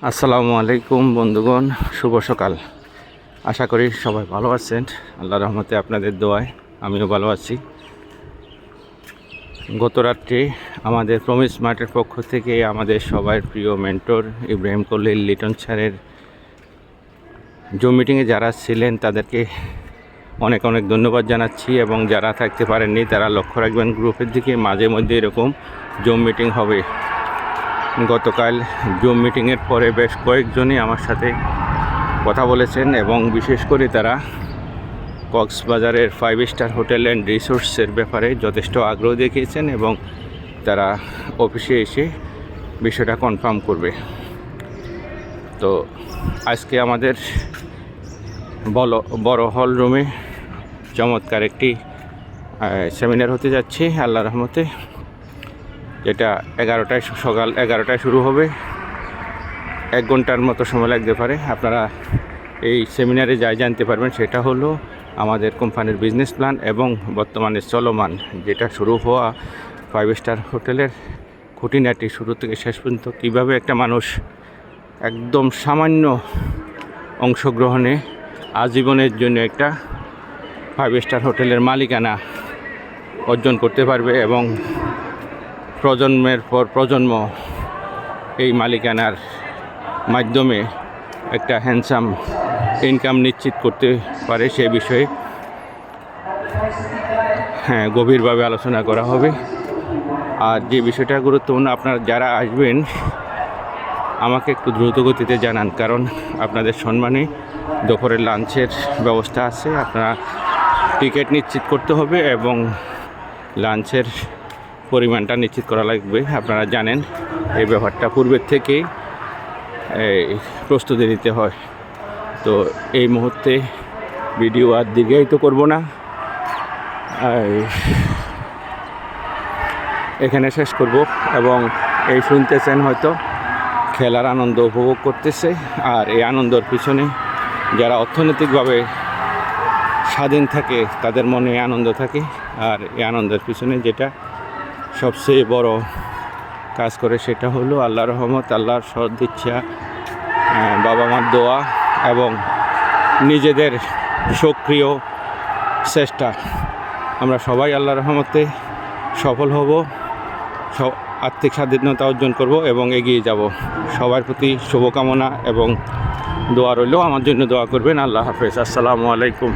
আসসালামু আলাইকুম বন্ধুগণ, শুভ সকাল। আশা করি সবাই ভালো আছেন। আল্লাহর রহমতে আপনাদের দোয়ায় আমিও ভালো আছি। গত রাত্রে আমাদের প্রমিস মার্টের পক্ষ থেকে আমাদের সবার প্রিয় মেন্টর ইব্রাহিম কলিল লিটন স্যারের জুম মিটিংয়ে যারা ছিলেন তাদেরকে অনেক অনেক ধন্যবাদ জানাচ্ছি, এবং যারা থাকতে পারেননি তারা লক্ষ্য রাখবেন গ্রুপের দিকে মাঝে মধ্যে এরকম জুম মিটিং হবে। গতকাল জুম মিটিংয়ের পরে বেশ কয়েকজনই আমার সাথে কথা বলেছেন, এবং বিশেষ করে তারা কক্সবাজারের 5 স্টার হোটেল অ্যান্ড রিসোর্টসের ব্যাপারে যথেষ্ট আগ্রহ দেখিয়েছেন, এবং তারা অফিসে এসে বিষয়টা কনফার্ম করবে। তো আজকে আমাদের বড় হল রুমে চমৎকার একটি সেমিনার হতে যাচ্ছে আল্লাহর রহমতে, যেটা সকাল 11টায় শুরু হবে। 1 ঘন্টার মতো সময় লাগতে পারে। আপনারা এই সেমিনারে যাই জানতে পারবেন সেটা হলো আমাদের কোম্পানির বিজনেস প্ল্যান এবং বর্তমানে চলমান যেটা শুরু হওয়া 5 স্টার হোটেলের খুঁটিনাটি শুরু থেকে শেষ পর্যন্ত কীভাবে একটা মানুষ একদম সামান্য অংশগ্রহণে আজীবনের জন্য একটা 5 স্টার হোটেলের মালিকানা অর্জন করতে পারবে, এবং প্রজন্মের পর প্রজন্ম এই মালিকানার মাধ্যমে একটা হ্যান্ডসাম ইনকাম নিশ্চিত করতে পারে সে বিষয়ে গভীরভাবে আলোচনা করা হবে। আর যে বিষয়টা গুরুত্বপূর্ণ, আপনারা যারা আসবেন আমাকে একটু দ্রুত গতিতে জানান, কারণ আপনাদের সম্মানে দুপুরের লাঞ্চের ব্যবস্থা আছে। আপনারা টিকিট নিশ্চিত করতে হবে এবং লাঞ্চের পরিমাণটা নিশ্চিত করা লাগবে। আপনারা জানেন এই ব্যাপারটা পূর্বের থেকেই প্রস্তুতি নিতে হয়। তো এই মুহূর্তে ভিডিও আর দীর্ঘায়িত করব না, এখানে শেষ করব। এবং এই শুনতেছেন হয়তো খেলার আনন্দ উপভোগ করতেছে, আর এই আনন্দের পিছনে যারা অর্থনৈতিকভাবে স্বাধীন থাকে তাদের মনে আনন্দ থাকে, আর এই আনন্দের পিছনে যেটা সবচেয়ে বড় কাজ করে সেটা হলো আল্লাহর রহমত, আল্লাহর সদিচ্ছা, বাবা মার দোয়া এবং নিজেদের সক্রিয় চেষ্টা। আমরা সবাই আল্লাহর রহমতে সফল হব, আর্থিক স্বাধীনতা অর্জন করব এবং এগিয়ে যাব। সবার প্রতি শুভকামনা এবং দোয়া রইল। আমার জন্য দোয়া করবেন। আল্লাহ হাফেজ। আসসালামু আলাইকুম।